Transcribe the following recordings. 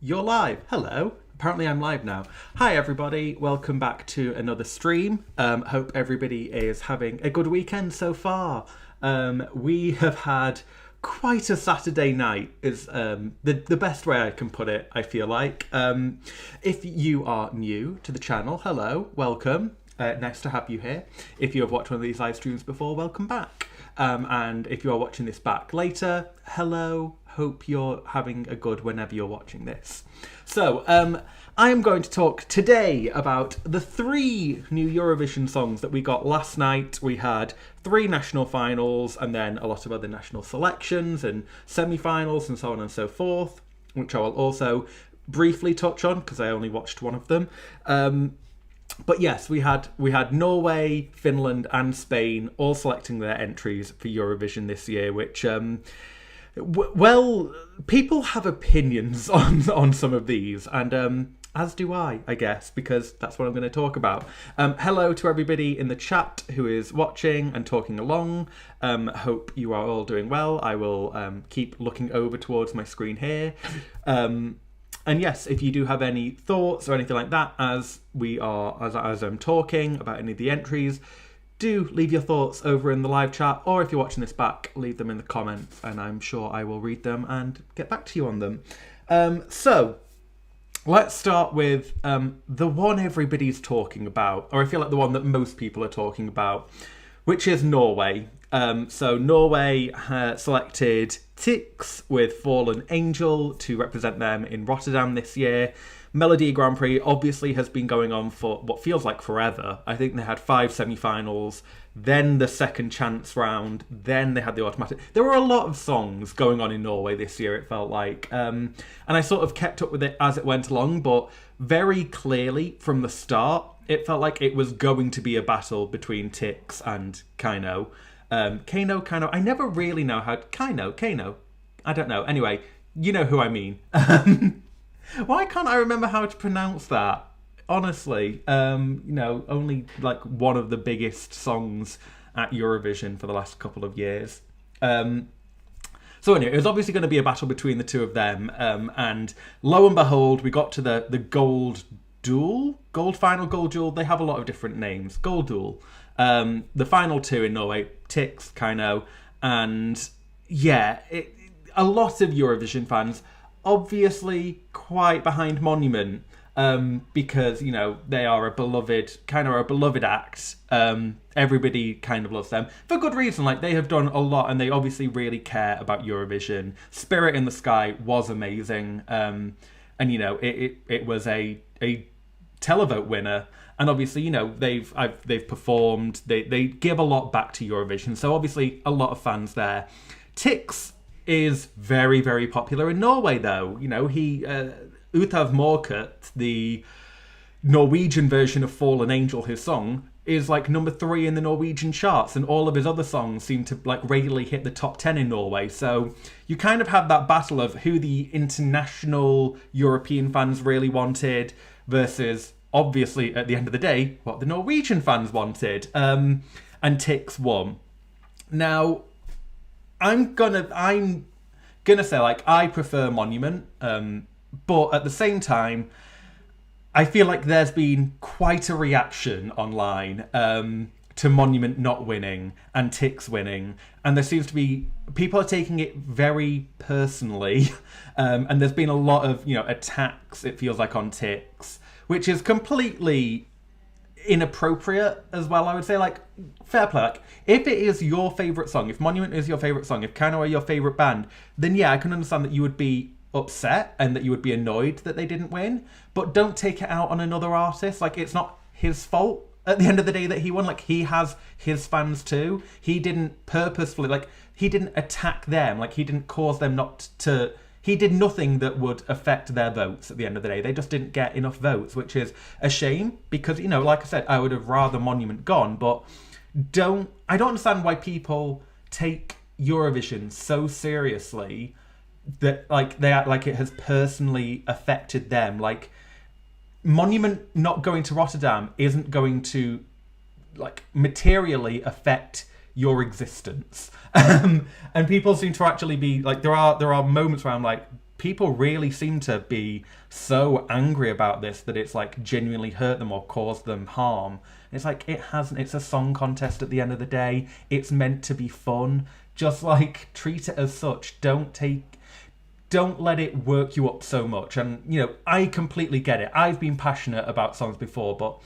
You're live. Hello. Apparently I'm live now. Hi everybody. Welcome back to another stream. Hope everybody is having a good weekend so far. We have had quite a Saturday night is the best way I can put it, I feel like. If you are new to the channel, hello, welcome. Nice to have you here. If you have watched one of these live streams before, welcome back. And if you are watching this back later, hello. Hope you're having a good whenever you're watching this. So, I am going to talk today about the 3 new Eurovision songs that we got last night. We had 3 national finals and then a lot of other national selections and semi-finals and so on and so forth, which I will also briefly touch on because I only watched one of them. But yes, we had Norway, Finland and Spain all selecting their entries for Eurovision this year, which... well, people have opinions on some of these, and as do I guess, because that's what I'm going to talk about. Hello to everybody in the chat who is watching and talking along. Hope you are all doing well. I will keep looking over towards my screen here. And yes, if you do have any thoughts or anything like that as I'm talking about any of the entries, do leave your thoughts over in the live chat, or if you're watching this back, leave them in the comments and I'm sure I will read them and get back to you on them. So let's start with the one everybody's talking about, or I feel like the one that most people are talking about, which is Norway. So Norway selected Tusse with Fallen Angel to represent them in Rotterdam this year. Melody Grand Prix obviously has been going on for what feels like forever. I think they had 5 semi-finals, then the second chance round, then they had the automatic. There were a lot of songs going on in Norway this year, it felt like. And I sort of kept up with it as it went along, but very clearly from the start, it felt like it was going to be a battle between Tusse and Kano. Kano. I never really know how... Kano. I don't know. Anyway, you know who I mean. Why can't I remember how to pronounce that? Honestly, only like one of the biggest songs at Eurovision for the last couple of years. So anyway, it was obviously going to be a battle between the two of them. And lo and behold, we got to the gold duel, gold final, gold duel. They have a lot of different names. Gold duel. The final 2 in Norway, Tusse, Kano, and yeah, a lot of Eurovision fans obviously quite behind Monument, because they are a beloved act. Everybody kind of loves them for good reason. Like, they have done a lot and they obviously really care about Eurovision. Spirit in the Sky was amazing, and it was a televote winner, and obviously they've performed, they give a lot back to Eurovision, so obviously a lot of fans there. Tusse is very, very popular in Norway, though. He Utav Morkut, the Norwegian version of Fallen Angel, his song, is like number 3 in the Norwegian charts, and all of his other songs seem to like regularly hit the top 10 in Norway. So you kind of have that battle of who the international European fans really wanted versus, obviously, at the end of the day, what the Norwegian fans wanted. And Tusse won. Now, I'm gonna say, like, I prefer Monument, but at the same time, I feel like there's been quite a reaction online to Monument not winning and Tusse winning, and there seems to be people are taking it very personally, and there's been a lot of attacks, it feels like, on Tusse, which is completely inappropriate as well. I would say, like, fair play. Like, if it is your favourite song, if Monument is your favourite song, if Kano are your favourite band, then yeah, I can understand that you would be upset and that you would be annoyed that they didn't win, but don't take it out on another artist. Like, it's not his fault at the end of the day that he won. Like, he has his fans too. He didn't purposefully, like, he didn't attack them. Like, he didn't cause them not to... He did nothing that would affect their votes at the end of the day. They just didn't get enough votes, which is a shame because, like I said, I would have rather Monument gone, but I don't understand why people take Eurovision so seriously that, like, they act like it has personally affected them. Like, Monument not going to Rotterdam isn't going to, like, materially affect your existence. And people seem to actually be like, there are moments where I'm like, people really seem to be so angry about this that it's like genuinely hurt them or caused them harm. It's like, it hasn't. It's a song contest at the end of the day. It's meant to be fun. Just like, treat it as such. Don't let it work you up so much. And, you know, I completely get it. I've been passionate about songs before, but,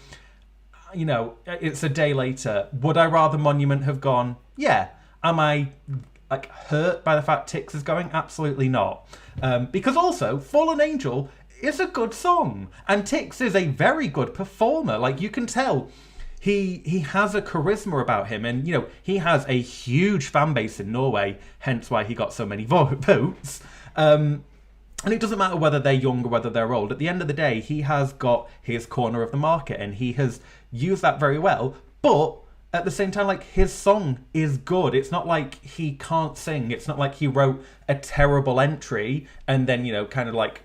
you know, it's a day later. Would I rather Monument have gone? Yeah. Am I, like, hurt by the fact Tix is going? Absolutely not. Because also, Fallen Angel is a good song. And Tix is a very good performer. Like, you can tell he has a charisma about him. And, you know, he has a huge fan base in Norway, hence why he got so many votes. And it doesn't matter whether they're young or whether they're old. At the end of the day, he has got his corner of the market and he has used that very well. But at the same time, like, his song is good. It's not like he can't sing. It's not like he wrote a terrible entry and then, you know, kind of like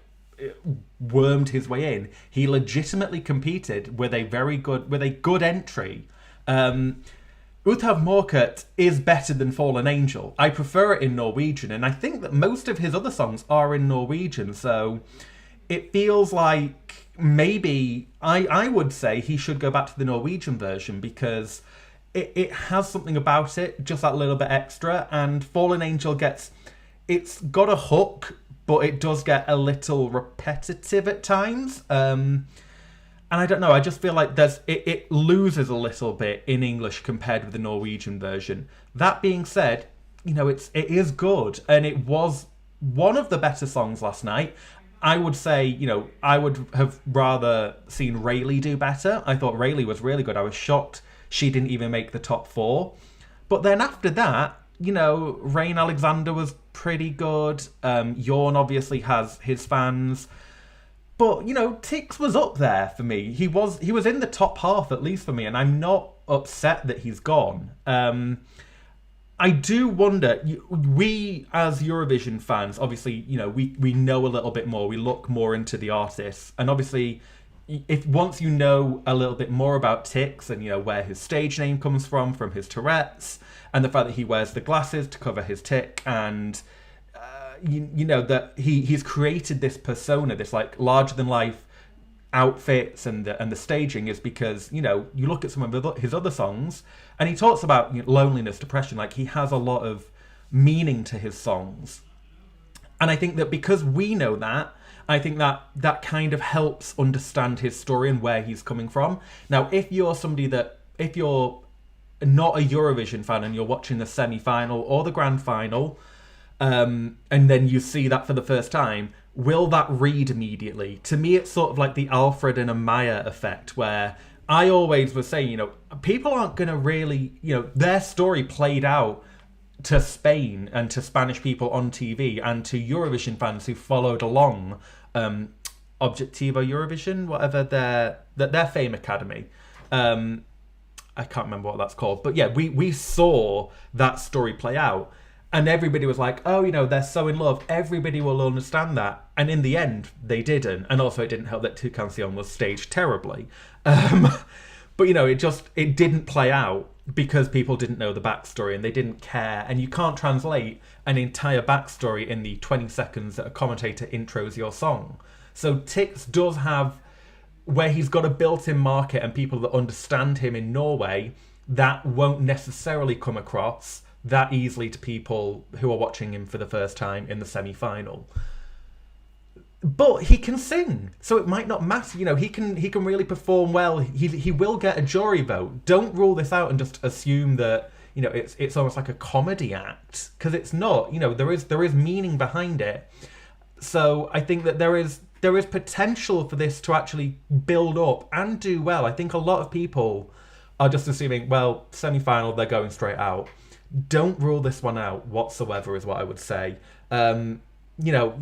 wormed his way in. He legitimately competed with a good entry. Utav Morkert is better than Fallen Angel. I prefer it in Norwegian, and I think that most of his other songs are in Norwegian, so it feels like maybe I would say he should go back to the Norwegian version because it has something about it, just that little bit extra, and Fallen Angel it's got a hook, but it does get a little repetitive at times. And I don't know, I just feel like it loses a little bit in English compared with the Norwegian version. That being said, you know, it is good, and it was one of the better songs last night. I would say, you know, I would have rather seen Rayleigh do better. I thought Rayleigh was really good. I was shocked she didn't even make the top 4. But then after that, you know, Rain Alexander was pretty good. Jorn obviously has his fans. But, you know, Tix was up there for me. He was in the top half, at least for me, and I'm not upset that he's gone. I do wonder, we as Eurovision fans, obviously, you know, we know a little bit more. We look more into the artists. And obviously, if once you know a little bit more about Tix and, you know, where his stage name comes from his Tourette's, and the fact that he wears the glasses to cover his tic, and you know that he's created this persona, this like larger than life outfits and the staging is because, you know, you look at some of his other songs and he talks about, you know, loneliness, depression, like he has a lot of meaning to his songs. And I think that because we know that, I think that kind of helps understand his story and where he's coming from. Now, if you're not a Eurovision fan and you're watching the semi-final or the grand final, and then you see that for the first time, will that read immediately? To me, it's sort of like the Alfred and Amaya effect, where I always was saying, you know, people aren't going to really, you know, their story played out to Spain and to Spanish people on TV and to Eurovision fans who followed along Objectivo Eurovision, whatever their Fame Academy. I can't remember what that's called. But yeah, we saw that story play out. And everybody was like, oh, you know, they're so in love. Everybody will understand that. And in the end, they didn't. And also it didn't help that Tu Canción was staged terribly. But, you know, it didn't play out because people didn't know the backstory and they didn't care. And you can't translate an entire backstory in the 20 seconds that a commentator intros your song. So Tix does have, where he's got a built-in market and people that understand him in Norway, that won't necessarily come across that easily to people who are watching him for the first time in the semi-final. But he can sing, so it might not matter. You know, he can really perform well. He will get a jury vote. Don't rule this out and just assume that, you know, it's almost like a comedy act, because it's not. You know, there is meaning behind it. So I think that there is potential for this to actually build up and do well. I think a lot of people are just assuming, well, semi-final, they're going straight out. Don't rule this one out whatsoever, is what I would say. You know,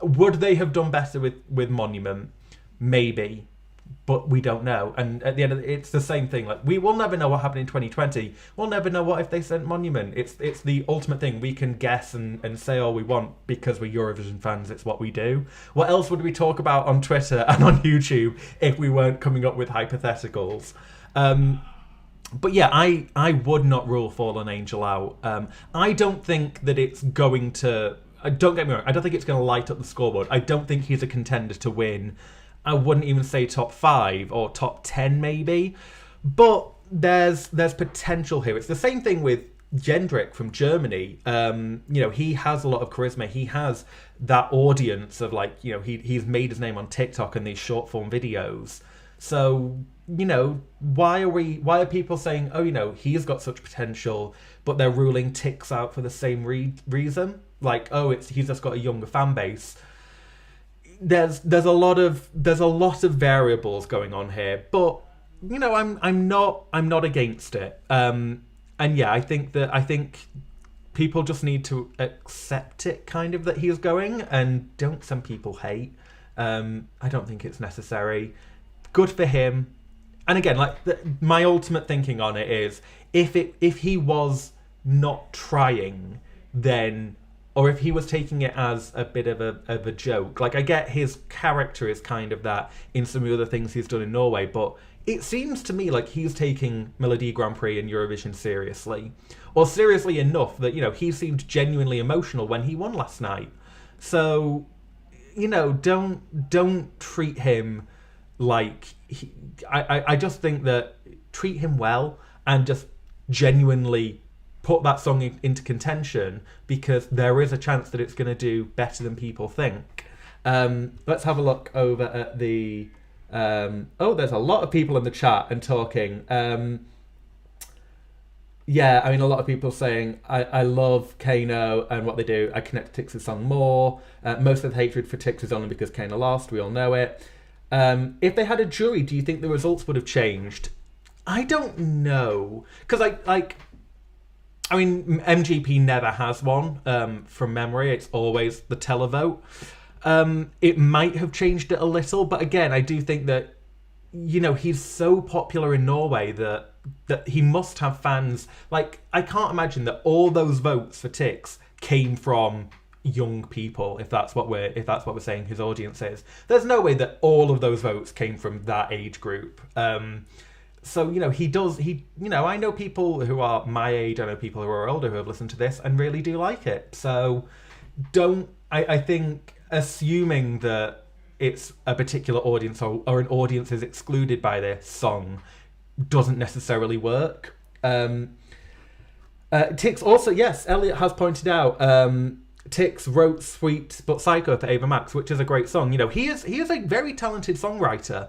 would they have done better with Monument? Maybe, but we don't know. And at the end of it's the same thing. Like, we will never know what happened in 2020. We'll never know what if they sent Monument. It's the ultimate thing. We can guess and say all we want because we're Eurovision fans. It's what we do. What else would we talk about on Twitter and on YouTube if we weren't coming up with hypotheticals? But yeah, I would not rule Fallen Angel out. I don't think that it's going to don't get me wrong, I don't think it's going to light up the scoreboard. I don't think he's a contender to win. I wouldn't even say top 5 or top 10 maybe. But there's potential here. It's the same thing with Jendrik from Germany. He has a lot of charisma. He has that audience of he's made his name on TikTok and these short form videos. So, why are people saying, he's got such potential, but they're ruling Tix out for the same reason? He's just got a younger fan base. There's a lot of variables going on here, but I'm not against it. I think people just need to accept it, kind of, that he's going, and don't some people hate. I don't think it's necessary. Good for him. And again, my ultimate thinking on it is, if he was not trying, then, or if he was taking it as a bit of a joke, I get his character is kind of that in some of the other things he's done in Norway, but it seems to me like he's taking Melodi Grand Prix and Eurovision seriously, or seriously enough that he seemed genuinely emotional when he won last night. So, don't treat him like I just think that treat him well and just genuinely put that song into contention, because there is a chance that it's going to do better than people think. Let's have a look over at the there's a lot of people in the chat and talking. A lot of people saying I love Kano and what they do. I connect to Tix's song more. Most of the hatred for Tix is only because Kano lost. We all know it. If they had a jury, do you think the results would have changed? I don't know, because MGP never has one. From memory, it's always the televote. It might have changed it a little, but again, I do think that he's so popular in Norway that he must have fans. I can't imagine that all those votes for Tix came from young people, if that's what we're saying his audience is. There's no way that all of those votes came from that age group. So I know people who are my age, I know people who are older who have listened to this and really do like it. So I think assuming that it's a particular audience or an audience is excluded by this song doesn't necessarily work. Tix also, yes, Elliot has pointed out, Tix wrote Sweet But Psycho for Ava Max, which is a great song. He is a very talented songwriter.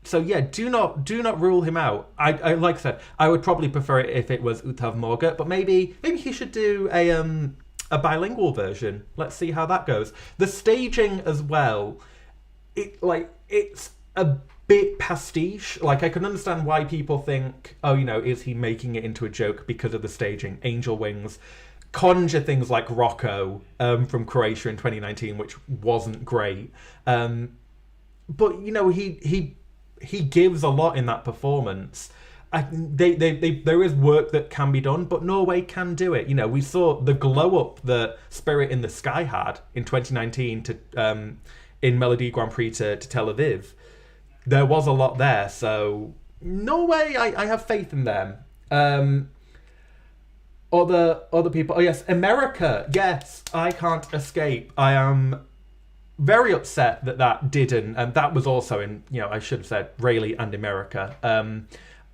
So yeah, do not rule him out. I like I said, I would probably prefer it if it was Utav Morga, but maybe he should do a bilingual version. Let's see how that goes. The staging as well, it's a bit pastiche. I can understand why people think, is he making it into a joke because of the staging? Angel Wings conjure things like Rocco from Croatia in 2019, which wasn't great. But he gives a lot in that performance. There is work that can be done, but Norway can do it. We saw the glow up that Spirit in the Sky had in 2019 in Melodi Grand Prix to Tel Aviv. There was a lot there, so Norway, I have faith in them. Other people. Oh yes, America. Yes, I can't escape. I am very upset that didn't, and that was also in, I should have said Rayleigh and America.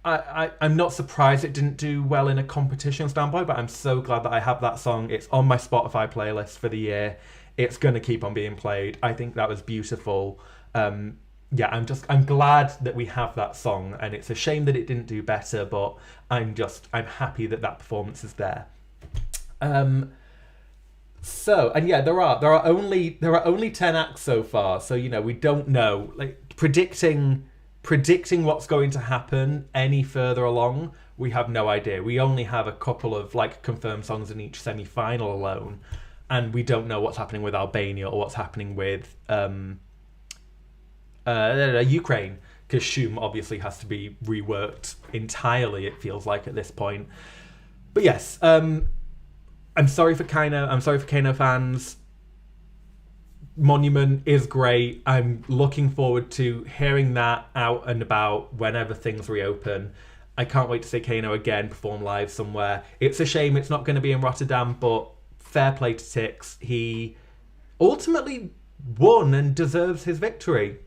I'm not surprised it didn't do well in a competition standpoint, but I'm so glad that I have that song. It's on my Spotify playlist for the year. It's going to keep on being played. I think that was beautiful. I'm glad that we have that song, and it's a shame that it didn't do better, but I'm happy that performance is there. There are only 10 acts so far, so we don't know. Predicting what's going to happen any further along, we have no idea. We only have a couple of confirmed songs in each semi-final alone, and we don't know what's happening with Albania or what's happening with Ukraine, because Shum obviously has to be reworked entirely, it feels like, at this point. But yes, I'm sorry for Kano. I'm sorry for Kano fans. Monument is great. I'm looking forward to hearing that out and about whenever things reopen. I can't wait to see Kano again perform live somewhere. It's a shame it's not going to be in Rotterdam, but fair play to Tix. He ultimately won and deserves his victory.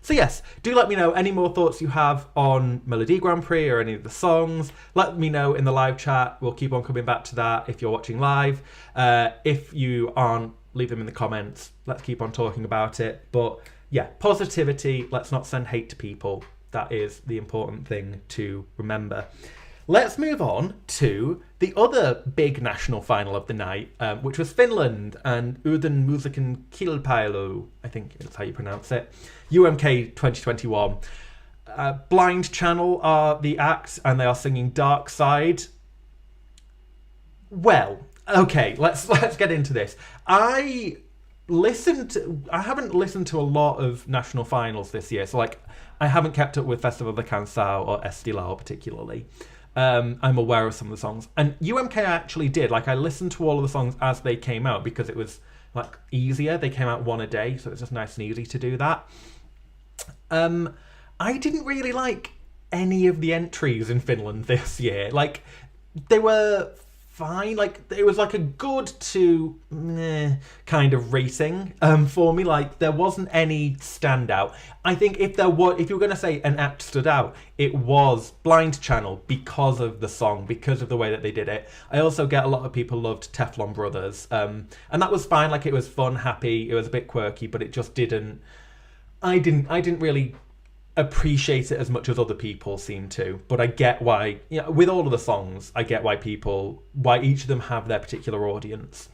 So yes, do let me know any more thoughts you have on Melodi Grand Prix or any of the songs. Let me know in the live chat. We'll keep on coming back to that if you're watching live. If you aren't, leave them in the comments. Let's keep on talking about it. But yeah, positivity. Let's not send hate to people. That is the important thing to remember. Let's move on to the other big national final of the night, which was Finland and Uuden Musiikin Kilpailu, I think that's how you pronounce it, UMK 2021. Blind Channel are the act, and they are singing Dark Side. Well, okay, let's get into this. I haven't listened to a lot of national finals this year, so I haven't kept up with Festival de Canção or Estilao particularly. I'm aware of some of the songs, and UMK I actually did. I listened to all of the songs as they came out because it was easier. They came out one a day, so it was just nice and easy to do that. I didn't really like any of the entries in Finland this year. They were fine. It was a good to kind of rating for me. There wasn't any standout. I think if you were going to say an act stood out, it was Blind Channel because of the song, because of the way that they did it. I also get a lot of people loved Teflon Brothers, and that was fine. It was fun, happy. It was a bit quirky, but it just didn't. I didn't really appreciate it as much as other people seem to, but I get why, with all of the songs, I get why each of them have their particular audience.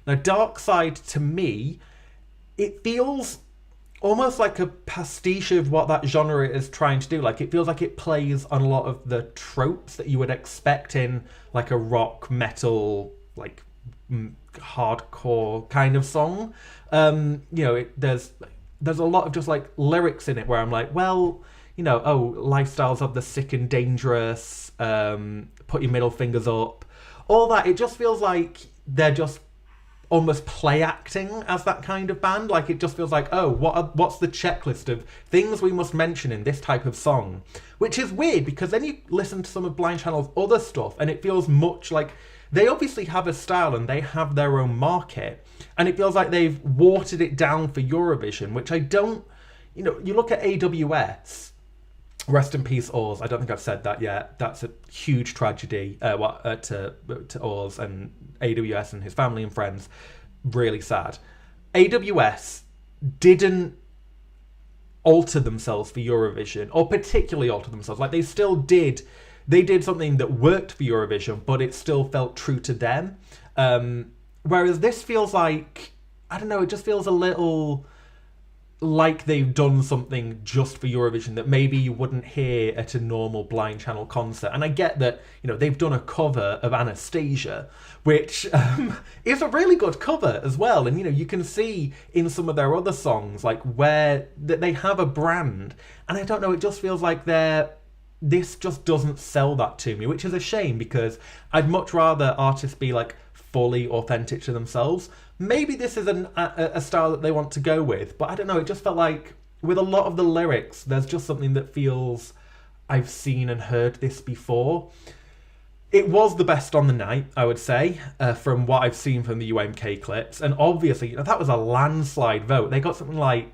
Now, Dark Side, to me, it feels almost like a pastiche of what that genre is trying to do. It feels like it plays on a lot of the tropes that you would expect in a rock, metal, hardcore kind of song. There's a lot of just lyrics in it where I'm lifestyles of the sick and dangerous, put your middle fingers up, all that. It just feels like they're just almost play acting as that kind of band. It just feels what's the checklist of things we must mention in this type of song, which is weird because then you listen to some of Blind Channel's other stuff and it feels much like they obviously have a style and they have their own market. And it feels like they've watered it down for Eurovision, which I don't... you look at AWS, rest in peace, Oars. I don't think I've said that yet. That's a huge tragedy to Oars and AWS and his family and friends. Really sad. AWS didn't alter themselves for Eurovision, or particularly alter themselves. They still did... They did something that worked for Eurovision, but it still felt true to them. Whereas this feels I don't know, it just feels a little like they've done something just for Eurovision that maybe you wouldn't hear at a normal Blind Channel concert. And I get that, they've done a cover of Anastasia, which is a really good cover as well. And, you can see in some of their other songs, where they have a brand. And I don't know, it just feels like this just doesn't sell that to me, which is a shame because I'd much rather artists be fully authentic to themselves. Maybe this is a style that they want to go with, but I don't know, it just felt with a lot of the lyrics, there's just something that feels I've seen and heard this before. It was the best on the night, I would say, from what I've seen from the UMK clips, and obviously that was a landslide vote. They got something I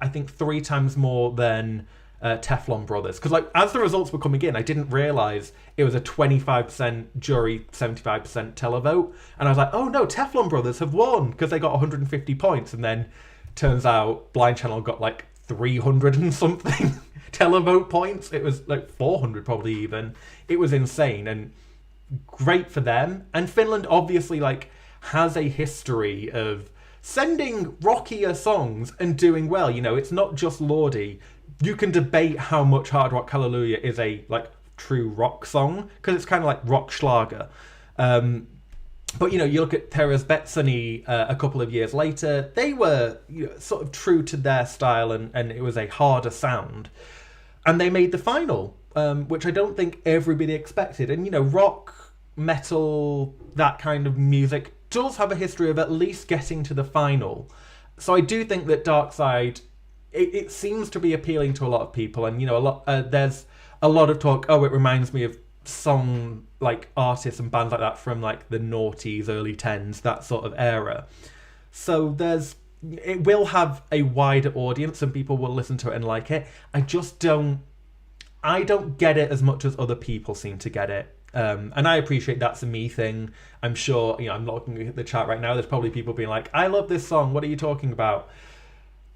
think 3 times more than Teflon Brothers, because as the results were coming in, I didn't realise it was a 25% jury, 75% televote, and I was oh no, Teflon Brothers have won because they got 150 points, and then turns out Blind Channel got 300 and something televote points. It was 400 probably even. It was insane, and great for them. And Finland obviously has a history of sending rockier songs and doing well. It's not just Lordi. You can debate how much Hard Rock Hallelujah is a true rock song because it's kind of rock schlager. But you look at Teres Betsani a couple of years later, they were sort of true to their style and it was a harder sound. And they made the final, which I don't think everybody expected. And rock, metal, that kind of music does have a history of at least getting to the final. So I do think that Dark Side... It seems to be appealing to a lot of people, and there's a lot of talk. Oh, it reminds me of song, like artists and bands like that from like the noughties, early tens, that sort of era. So it will have a wider audience and people will listen to it and like it. I don't get it as much as other people seem to get it. And I appreciate that's a me thing. I'm sure, I'm looking at the chat right now, there's probably people being like, I love this song, what are you talking about?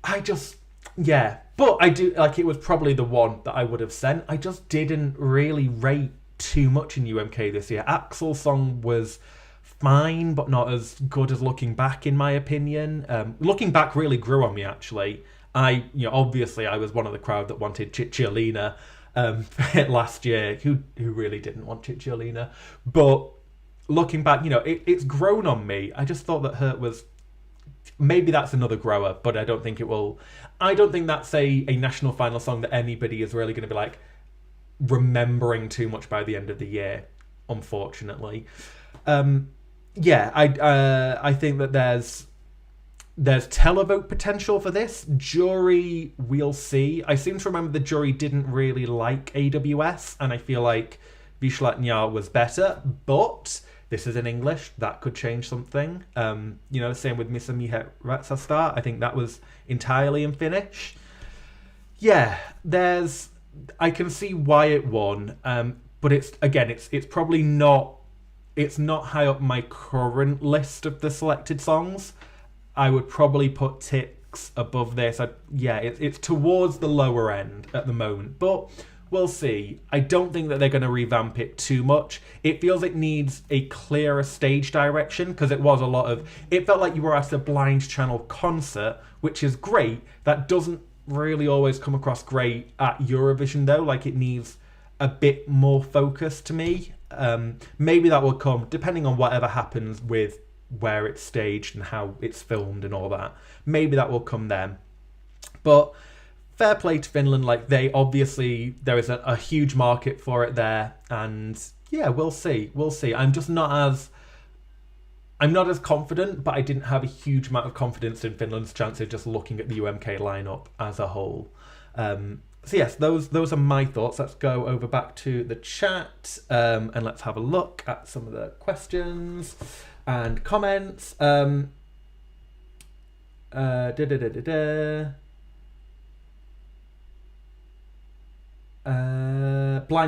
But I do, like, it was probably the one that I would have sent. I just didn't really rate too much in UMK this year. Axel's song was fine, but not as good as Looking Back, in my opinion. Looking Back really grew on me, actually. Obviously I was one of the crowd that wanted Cicciolina last year. Who really didn't want Cicciolina? But Looking Back, it's grown on me. I just thought that Hurt was... Maybe that's another grower, but I don't think it will... I don't think that's a national final song that anybody is really going to be, like, remembering too much by the end of the year, unfortunately. I think that there's televote potential for this. Jury, we'll see. I seem to remember the jury didn't really like AWS, and I feel like Vyšletňa was better, but this is in English. That could change something. Same with Misa Mihet Ratsastar. I think that was entirely in Finnish. Yeah, I can see why it won, but it's probably not... It's not high up my current list of the selected songs. I would probably put Tix above this. It's towards the lower end at the moment, but we'll see. I don't think that they're going to revamp it too much. It feels it needs a clearer stage direction, because it was a lot of... It felt like you were at a Blind Channel concert, which is great. That doesn't really always come across great at Eurovision, though. Like, it needs a bit more focus to me. Maybe that will come, depending on whatever happens with where it's staged and how it's filmed and all that. Maybe that will come then. But fair play to Finland. Like, there is a huge market for it there, and yeah, we'll see. I'm not as confident, but I didn't have a huge amount of confidence in Finland's chances just looking at the UMK lineup as a whole. So yes, those are my thoughts. Let's go over back to the chat, and let's have a look at some of the questions and comments. Blind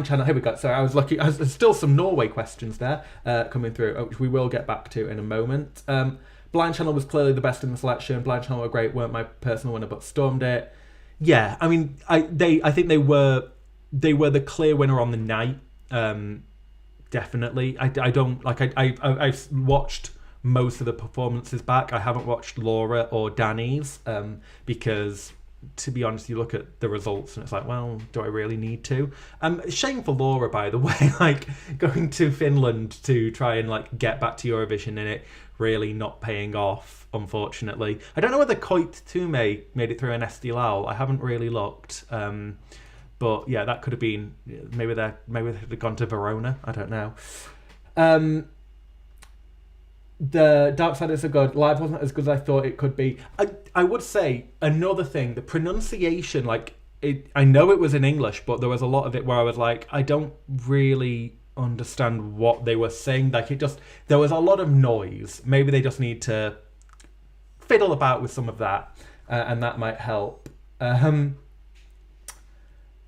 Channel, here we go. Sorry, I was looking. There's still some Norway questions there coming through, which we will get back to in a moment. Blind Channel was clearly the best in the selection. Blind Channel were great, weren't my personal winner, but stormed it. Yeah, I mean, I think they were the clear winner on the night. Definitely. I've watched most of the performances back. I haven't watched Laura or Danny's because, to be honest, you look at the results and it's like, well, do I really need to? Shame for Laura, by the way, like going to Finland to try and like get back to Eurovision and it really not paying off, unfortunately. I don't know whether Koit Tume made it through an SD Lal. I haven't really looked. But yeah, that could have been, maybe they've gone to Verona. I don't know. The Dark Side is so good. Live wasn't as good as I thought it could be. I would say another thing, the pronunciation, I know it was in English, but there was a lot of it where I was like, I don't really understand what they were saying. There was a lot of noise. Maybe they just need to fiddle about with some of that, and that might help.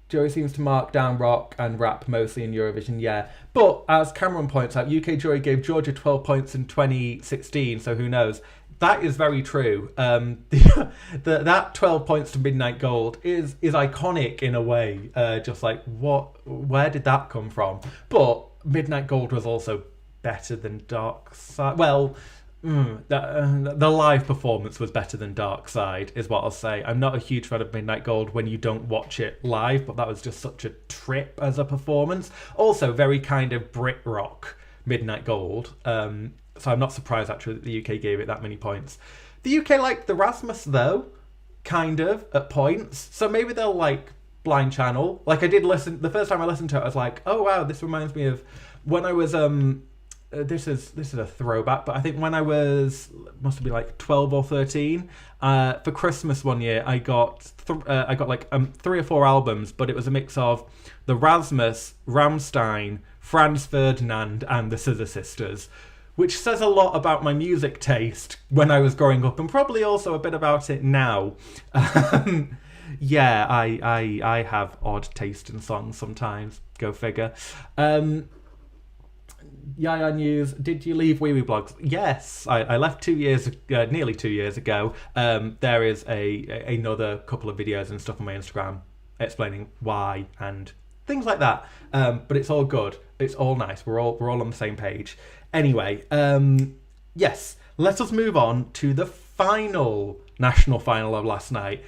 Joey seems to mark down rock and rap mostly in Eurovision, yeah. But as Cameron points out, UK jury gave Georgia 12 points in 2016, so who knows? That is very true. That 12 points to Midnight Gold is iconic in a way. Just like, where did that come from? But Midnight Gold was also better than Dark Side. Well, the live performance was better than Dark Side, is what I'll say. I'm not a huge fan of Midnight Gold when you don't watch it live, but that was just such a trip as a performance. Also, very kind of Brit rock, Midnight Gold. So I'm not surprised, actually, that the UK gave it that many points. The UK liked the Rasmus, though, kind of, at points. So maybe they'll like Blind Channel. Like, I did listen... The first time I listened to it, I was like, oh, wow, this reminds me of... When I was... this is a throwback, but I think when I must have been like 12 or 13, for Christmas one year I got like 3 or 4 albums, but it was a mix of the Rasmus, Rammstein, Franz Ferdinand, and the Scissor Sisters, which says a lot about my music taste when I was growing up, and probably also a bit about it now. Yeah, I have odd taste in songs sometimes. Go figure. Yaya News, did you leave Wee Wee Blogs? Yes, I left nearly 2 years ago. There is another couple of videos and stuff on my Instagram explaining why and things like that. But it's all good. It's all nice. We're all on the same page. Anyway, yes, let us move on to the final national final of last night,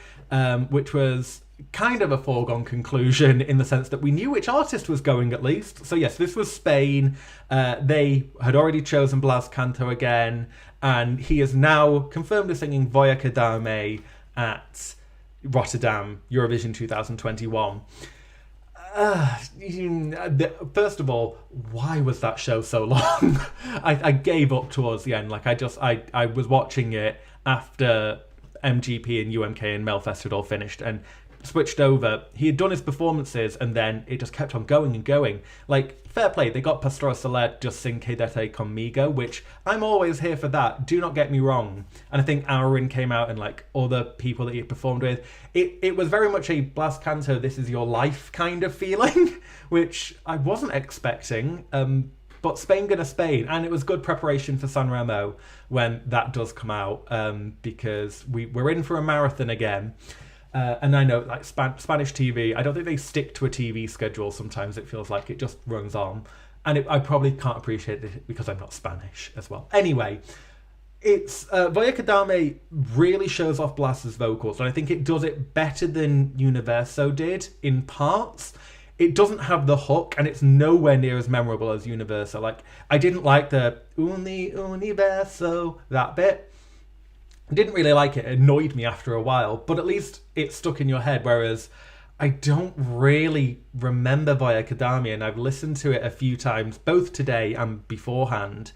which was kind of a foregone conclusion in the sense that we knew which artist was going at least. So yes, this was Spain. They had already chosen Blas Canto again, and he is now confirmed as singing Voya Quedarme at Rotterdam, Eurovision 2021. First of all, why was that show so long? I gave up towards the end. Like I was watching it after MGP and UMK and Melfest had all finished and switched over. He had done his performances and then it just kept on going and going. Like, fair play, they got Pastora Soler just sing Quédate Conmigo, which I'm always here for that, do not get me wrong. And I think Aaron came out and like other people that he performed with. It was very much a Blas Canto, this is your life kind of feeling, which I wasn't expecting. But Spain gonna Spain, and it was good preparation for San Remo when that does come out, because we're in for a marathon again. And I know, like Spanish TV, I don't think they stick to a TV schedule. Sometimes it feels like it just runs on, and I probably can't appreciate it because I'm not Spanish as well. Anyway, it's Voya Quedarme really shows off Blas's vocals, and I think it does it better than Universo did in parts. It doesn't have the hook, and it's nowhere near as memorable as Universo. Like, I didn't like the Universo, that bit. I didn't really like it. It annoyed me after a while, but at least it stuck in your head, whereas I don't really remember Voya Quedarme, and I've listened to it a few times, both today and beforehand,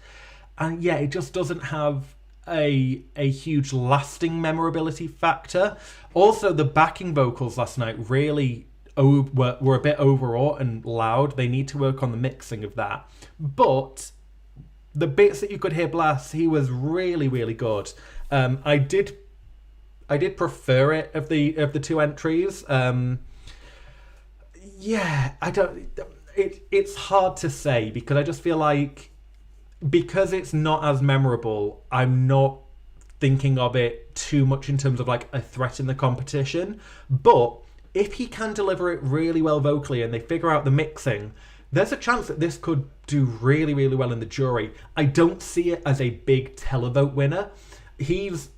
and yeah, it just doesn't have a huge lasting memorability factor. Also, the backing vocals last night really were a bit overwrought and loud. They need to work on the mixing of that. But the bits that you could hear Blas, he was really, really good. I did prefer it of the two entries. Yeah, I don't. It's hard to say because I just feel like because it's not as memorable, I'm not thinking of it too much in terms of like a threat in the competition. But if he can deliver it really well vocally and they figure out the mixing, there's a chance that this could do really, really well in the jury. I don't see it as a big televote winner. He is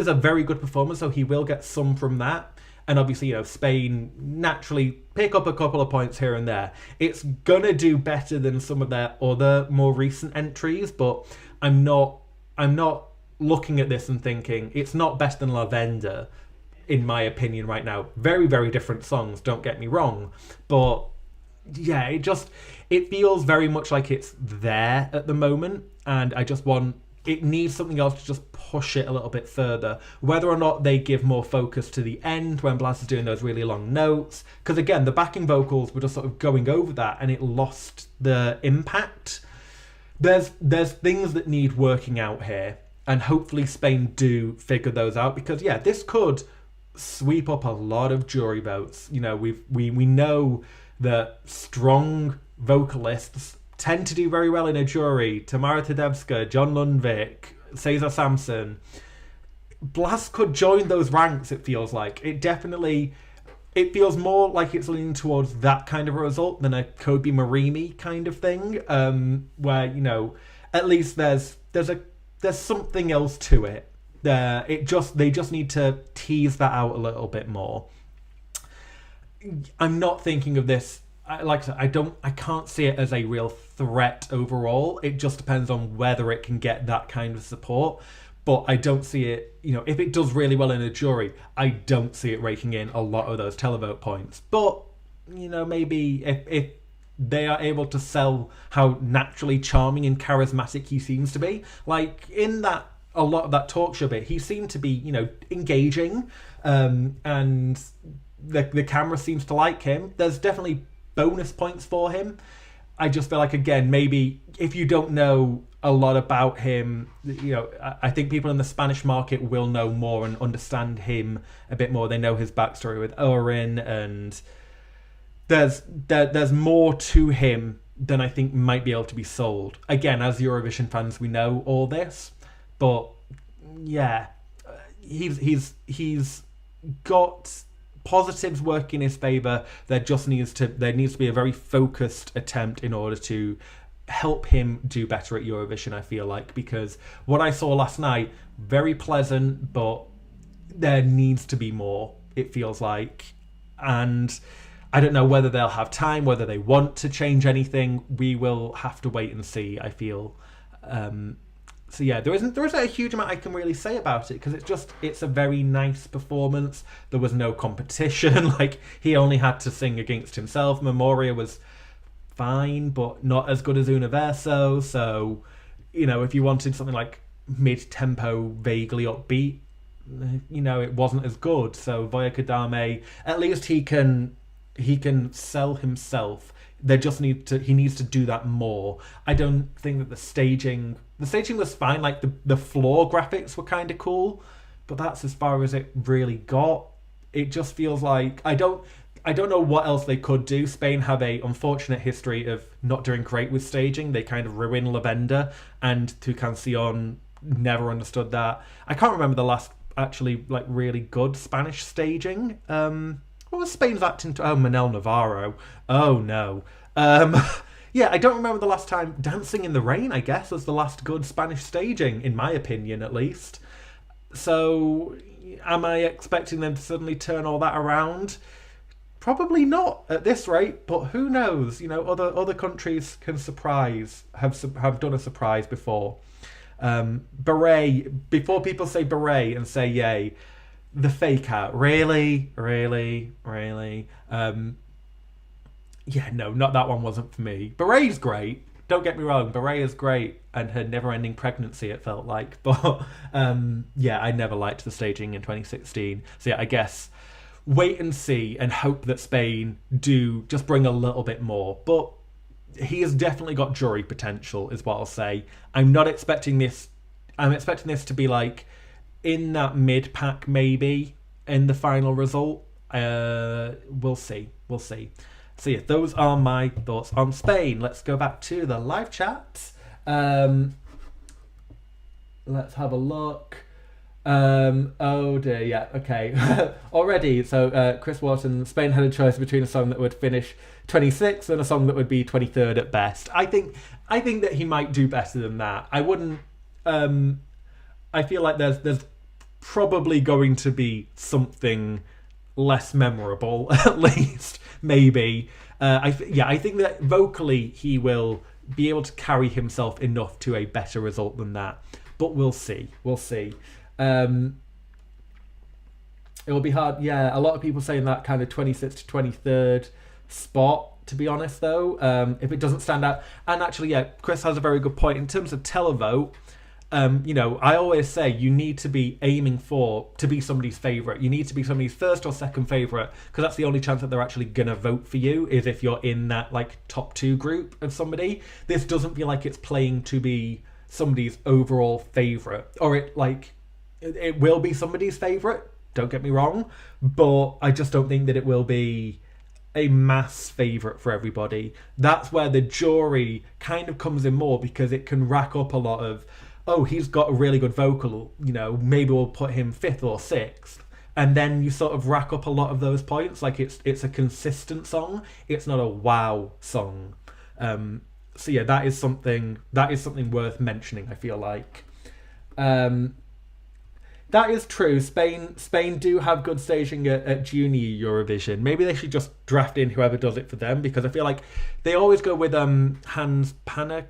a very good performer, so he will get some from that. And obviously, you know, Spain naturally pick up a couple of points here and there. It's gonna do better than some of their other more recent entries, but I'm not looking at this and thinking it's not better than La Venda, in my opinion, right now. Very, very different songs, don't get me wrong. But yeah, it feels very much like it's there at the moment, and it needs something else to just push it a little bit further. Whether or not they give more focus to the end when Blas is doing those really long notes. Because again, the backing vocals were just sort of going over that and it lost the impact. There's things that need working out here. And hopefully Spain do figure those out. Because yeah, this could sweep up a lot of jury votes. You know, we know that strong vocalists tend to do very well in a jury. Tamara Tedevska, John Lundvik, Cesar Sampson. Blas could join those ranks, it feels like. It feels more like it's leaning towards that kind of a result than a Kobe Marimi kind of thing, where, you know, at least there's something else to it. They just need to tease that out a little bit more. I'm not thinking of this, like I said, I can't see it as a real threat overall. It just depends on whether it can get that kind of support. But I don't see it, you know, if it does really well in a jury, I don't see it raking in a lot of those televote points. But, you know, maybe they are able to sell how naturally charming and charismatic he seems to be. Like, in that, a lot of that talk show bit, he seemed to be, you know, engaging, and the camera seems to like him. There's definitely bonus points for him. I just feel like, again, maybe if you don't know a lot about him, you know, I think people in the Spanish market will know more and understand him a bit more. They know his backstory with Orin, and there's more to him than I think might be able to be sold. Again, as Eurovision fans, we know all this, but yeah, he's got positives working in his favour. There needs to be a very focused attempt in order to help him do better at Eurovision, I feel like, because what I saw last night, very pleasant, but there needs to be more, it feels like. And I don't know whether they'll have time, whether they want to change anything. We will have to wait and see, I feel. So yeah, there isn't a huge amount I can really say about it, because it's a very nice performance. There was no competition. Like, he only had to sing against himself. Memoria was fine, but not as good as Universo. So, you know, if you wanted something like mid-tempo, vaguely upbeat, you know, it wasn't as good. So Voya Quedarme, at least he can sell himself. He needs to do that more. I don't think that the staging was fine. Like, the floor graphics were kind of cool, but that's as far as it really got. It just feels like I don't know what else they could do. Spain have a unfortunate history of not doing great with staging. They kind of ruin La Venda, and Tu Cancion never understood that. I can't remember the last actually like really good Spanish staging. What was Spain's acting to? Oh, Manel Navarro. Oh no. Yeah, I don't remember the last time. Dancing in the Rain, I guess, was the last good Spanish staging, in my opinion, at least. So, am I expecting them to suddenly turn all that around? Probably not at this rate, but who knows? You know, other countries can have done a surprise before. Beret, before people say beret and say yay, the fake out, really. Yeah, no, not that one wasn't for me. Beret's great, don't get me wrong, Beret is great, and her never-ending pregnancy, it felt like, but yeah, I never liked the staging in 2016, so yeah, I guess wait and see and hope that Spain do just bring a little bit more, but he has definitely got jury potential, is what I'll say. I'm expecting this to be like in that mid-pack, maybe, in the final result. We'll see. So yeah, those are my thoughts on Spain. Let's go back to the live chat. Let's have a look. Oh dear, yeah, okay. Already, so Chris Wharton, Spain had a choice between a song that would finish 26th and a song that would be 23rd at best. I think that he might do better than that. I wouldn't. I feel like there's probably going to be something less memorable, at least, maybe. I think that vocally he will be able to carry himself enough to a better result than that. But we'll see. It will be hard. Yeah, a lot of people saying that kind of 26th to 23rd spot, to be honest, though. If it doesn't stand out. And actually, yeah, Chris has a very good point. In terms of televote, you know, I always say you need to be aiming to be somebody's favourite. You need to be somebody's first or second favourite, because that's the only chance that they're actually going to vote for you, is if you're in that, like, top 2 group of somebody. This doesn't feel like it's playing to be somebody's overall favourite. Or it will be somebody's favourite, don't get me wrong, but I just don't think that it will be a mass favourite for everybody. That's where the jury kind of comes in more, because it can rack up a lot of, oh, he's got a really good vocal, you know, maybe we'll put him 5th or 6th. And then you sort of rack up a lot of those points. Like, it's a consistent song. It's not a wow song. So yeah, that is something worth mentioning, I feel like. That is true. Spain do have good staging at Junior Eurovision. Maybe they should just draft in whoever does it for them, because I feel like they always go with Hans Pannenkoek,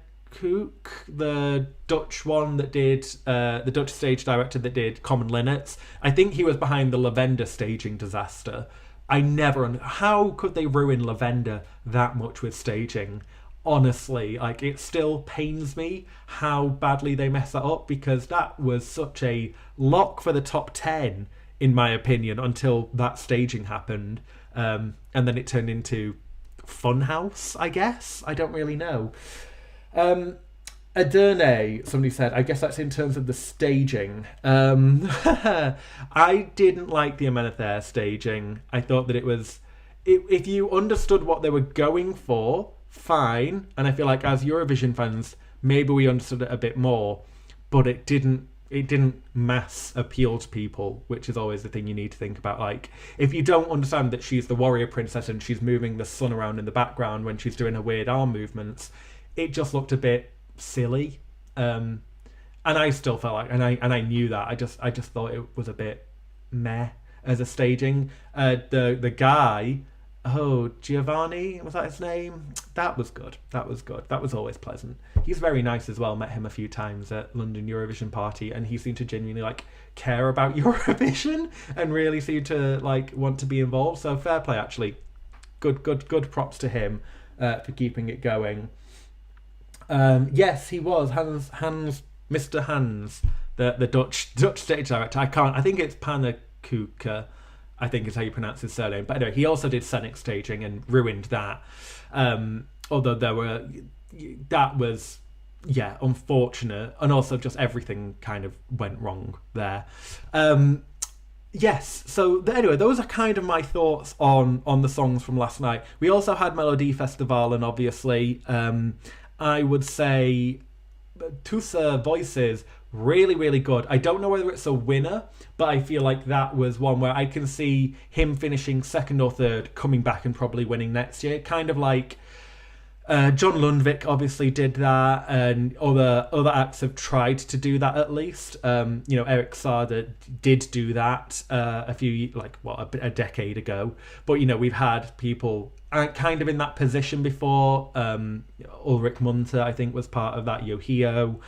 the Dutch one that did the Dutch stage director that did Common Linnets. I think he was behind the Lavender staging disaster, I never... How could they ruin Lavender that much with staging? Honestly, like, it still pains me how badly they mess that up, because that was such a lock for the top 10, in my opinion, until that staging happened. And then it turned into Funhouse, I guess? I don't really know. Quedarme, somebody said, I guess that's in terms of the staging. I didn't like the Amenethere staging. I thought that it was... If you understood what they were going for, fine. And I feel like as Eurovision fans, maybe we understood it a bit more. But it didn't mass appeal to people, which is always the thing you need to think about. Like, if you don't understand that she's the warrior princess and she's moving the sun around in the background when she's doing her weird arm movements, it just looked a bit silly. And I still felt like, and I knew that. I just thought it was a bit meh as a staging. The guy, Giovanni, was that his name? That was good. That was always pleasant. He's very nice as well. Met him a few times at London Eurovision party, and he seemed to genuinely like care about Eurovision and really seemed to like want to be involved. So fair play, actually. Good props to him for keeping it going. Yes, he was Mr. Hans, the Dutch stage director. I think it's Pannenkoeken, I think is how you pronounce his surname. But anyway, he also did scenic staging and ruined that. Although that was, unfortunate. And also just everything kind of went wrong there. Yes, so anyway, those are kind of my thoughts on the songs from last night. We also had Melody Festival, and obviously I would say Tusse Voices, really, really good. I don't know whether it's a winner, but I feel like that was one where I can see him finishing second or third, coming back and probably winning next year. Kind of like John Lundvik obviously did that, and other acts have tried to do that at least. Eric Saade did do that a decade ago. But, we've had people kind of in that position before. Ulrich Munter, I think, was part of that. Yohio.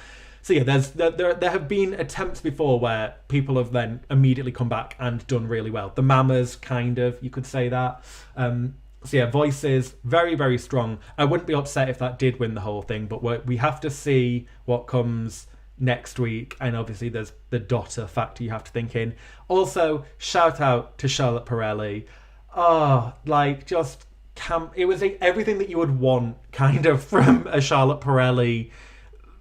So yeah, there have been attempts before where people have then immediately come back and done really well. The Mamas, kind of, you could say that. So yeah, Voices, very, very strong. I wouldn't be upset if that did win the whole thing, but we have to see what comes next week. And obviously there's the Dotter factor you have to think in. Also, shout out to Charlotte Perrelli. It was everything that you would want kind of from a Charlotte Perrelli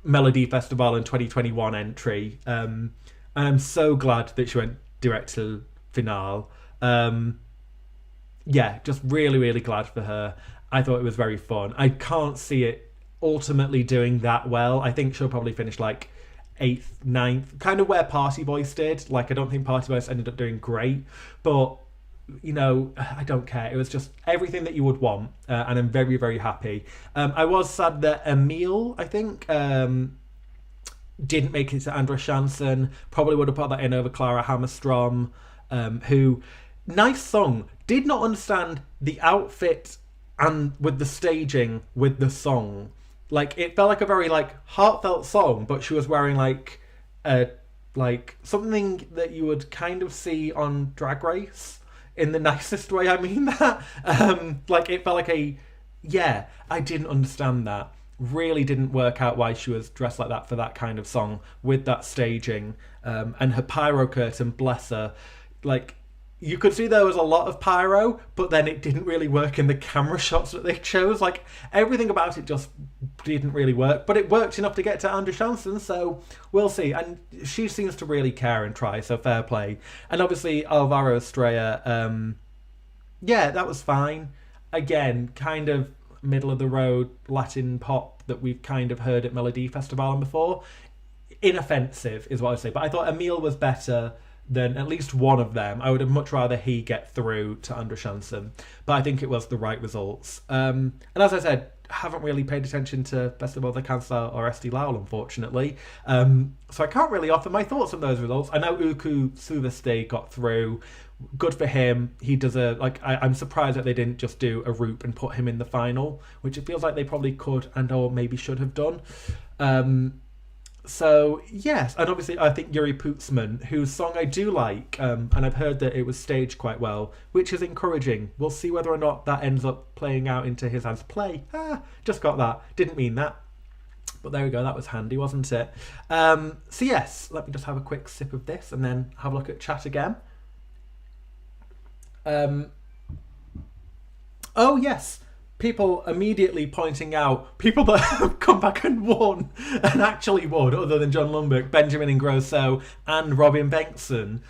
Melody Festival in 2021 entry. And I'm so glad that she went direct to finale. Just really, really glad for her. I thought it was very fun. I can't see it ultimately doing that well. I think she'll probably finish like 8th, 9th, kind of where Party Boys did. Like, I don't think Party Boys ended up doing great, but I don't care. It was just everything that you would want, and I'm very, very happy. I was sad that Emil, I think, didn't make it to Andra Chansen. Probably would have put that in over Clara Hammerstrom, who, nice song, did not understand the outfit and with the staging with the song. Like, it felt like a very heartfelt song, but she was wearing something that you would kind of see on Drag Race. In the nicest way, I mean that. It felt like I didn't understand that. Really didn't work out why she was dressed like that for that kind of song with that staging. And her pyro curtain, bless her. You could see there was a lot of pyro, but then it didn't really work in the camera shots that they chose. Everything about it just didn't really work, but it worked enough to get to Andra Chansen, so we'll see. And she seems to really care and try, so fair play. And obviously Alvaro Estrella, that was fine. Again, kind of middle of the road Latin pop that we've kind of heard at Melody Festival before. Inoffensive is what I would say, but I thought Emil was better than at least one of them. I would have much rather he get through to Andra Chansen, but I think it was the right results. And as I said, haven't really paid attention to Festival de Cancer or Esti Laul, unfortunately. So I can't really offer my thoughts on those results. I know Uku Suveste got through. Good for him. He does I'm surprised that they didn't just do a Roop and put him in the final, which it feels like they probably could and or maybe should have done. So yes, and obviously I think Yuri Pootsman, whose song I do like, and I've heard that it was staged quite well, which is encouraging. We'll see whether or not that ends up playing out into his hands. Just got that. Didn't mean that. But there we go, that was handy, wasn't it? So yes, let me just have a quick sip of this and then have a look at chat again. Oh yes, people immediately pointing out people that have come back and won and actually won, other than John Lundberg, Benjamin Ingrosso and Robin Bengtsson,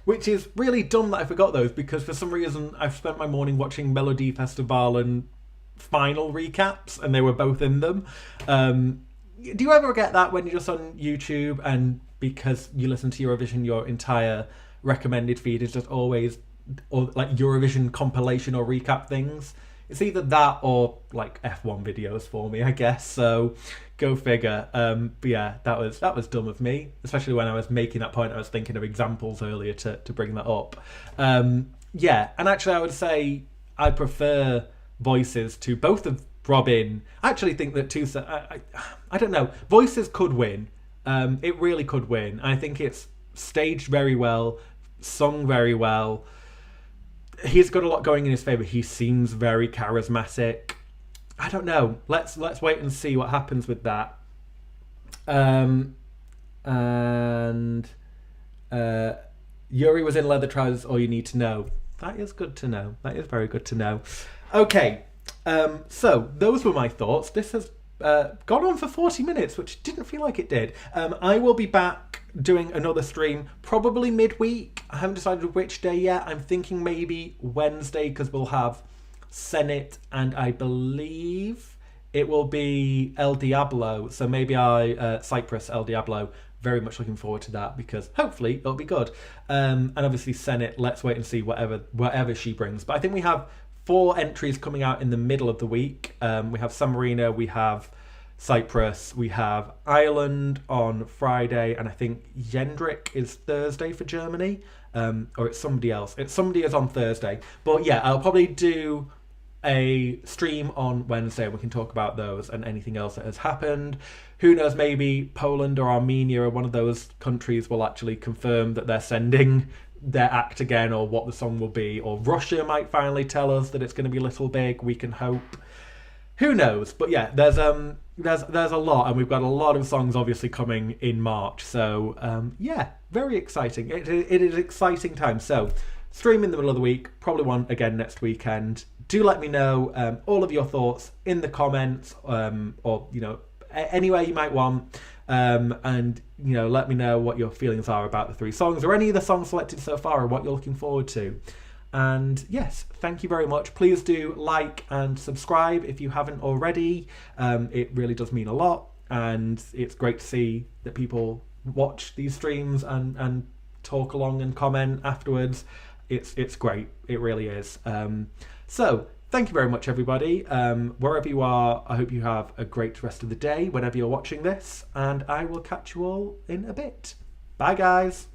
which is really dumb that I forgot those, because for some reason I've spent my morning watching Melody Festival and final recaps, and they were both in them. Do you ever get that when you're just on YouTube and because you listen to Eurovision, your entire recommended feed is just always or like Eurovision compilation or recap things? It's either that or like F1 videos for me, I guess. So go figure. But yeah, that was dumb of me, especially when I was making that point. I was thinking of examples earlier to bring that up. Yeah, and actually I would say I prefer Voices to both of Robin. I actually think that Tusse, I don't know, Voices could win. It really could win. I think it's staged very well, sung very well. He's got a lot going in his favour. He seems very charismatic. I don't know. Let's wait and see what happens with that. And Yuri was in leather trousers. All you need to know. That is good to know. That is very good to know. Okay. So those were my thoughts. This has gone on for 40 minutes, which didn't feel like it did. I will be back doing another stream probably midweek. I haven't decided which day yet. I'm thinking maybe Wednesday, because we'll have Senate and I believe it will be El Diablo. So maybe Cyprus El Diablo. Very much looking forward to that, because hopefully it'll be good. And obviously Senate, let's wait and see whatever she brings. But I think we have 4 entries coming out in the middle of the week. We have San Marino, we have Cyprus, we have Ireland on Friday, and I think Jendrik is Thursday for Germany, or it's somebody else. Somebody is on Thursday. But yeah, I'll probably do a stream on Wednesday and we can talk about those and anything else that has happened. Who knows, maybe Poland or Armenia or one of those countries will actually confirm that they're sending their act again, or what the song will be, or Russia might finally tell us that it's going to be Little Big. We can hope. Who knows? But yeah, there's a lot, and we've got a lot of songs obviously coming in March. So yeah, very exciting. It is exciting time. So stream in the middle of the week, probably one again next weekend. Do let me know all of your thoughts in the comments, or anywhere you might want. And let me know what your feelings are about the 3 songs, or any of the songs selected so far, or what you're looking forward to. And yes, thank you very much. Please do like and subscribe if you haven't already. It really does mean a lot, and it's great to see that people watch these streams and talk along and comment afterwards. It's great. It really is. So thank you very much, everybody. Wherever you are, I hope you have a great rest of the day whenever you're watching this, and I will catch you all in a bit. Bye, guys.